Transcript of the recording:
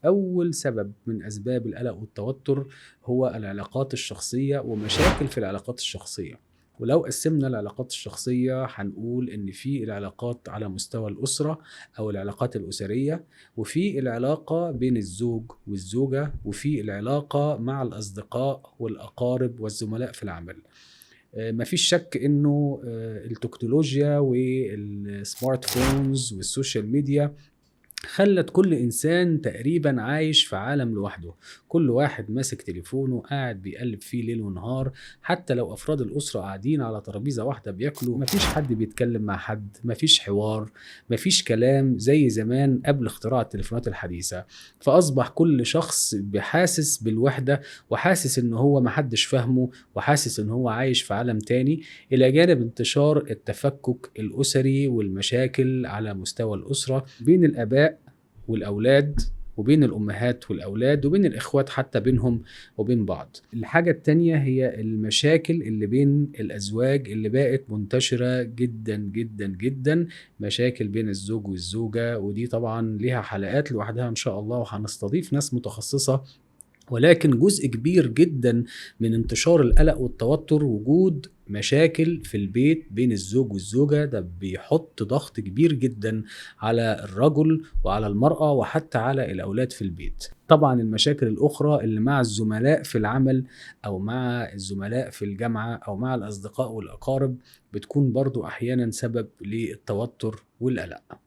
أول سبب من أسباب القلق والتوتر هو العلاقات الشخصية ومشاكل في العلاقات الشخصية. ولو قسمنا العلاقات الشخصية هنقول إن في العلاقات على مستوى الأسرة أو العلاقات الأسرية، وفي العلاقة بين الزوج والزوجة، وفي العلاقة مع الأصدقاء والأقارب والزملاء في العمل. مفيش شك إنه التكنولوجيا والسمارت فونز والسوشيال ميديا خلت كل إنسان تقريبا عايش في عالم لوحده. كل واحد ماسك تليفونه قاعد بيقلب فيه ليل ونهار. حتى لو أفراد الأسرة قاعدين على ترابيزة واحدة بياكلوا، مفيش حد بيتكلم مع حد، مفيش حوار، مفيش كلام زي زمان قبل اختراع التليفونات الحديثة. فأصبح كل شخص بحاسس بالوحدة، وحاسس إن هو محدش فاهمه، وحاسس إن هو عايش في عالم تاني. إلى جانب انتشار التفكك الأسري والمشاكل على مستوى الأسرة بين الآباء والأولاد، وبين الأمهات والأولاد، وبين الإخوات حتى بينهم وبين بعض. الحاجة التانية هي المشاكل اللي بين الأزواج اللي بقت منتشرة جدا جدا جدا. مشاكل بين الزوج والزوجة، ودي طبعا ليها حلقات لوحدها إن شاء الله، وهنستضيف ناس متخصصة. ولكن جزء كبير جدا من انتشار القلق والتوتر وجود مشاكل في البيت بين الزوج والزوجة. ده بيحط ضغط كبير جدا على الرجل وعلى المرأة وحتى على الأولاد في البيت. طبعا المشاكل الأخرى اللي مع الزملاء في العمل، أو مع الزملاء في الجامعة، أو مع الأصدقاء والأقارب، بتكون برضو أحيانا سبب للتوتر والقلق.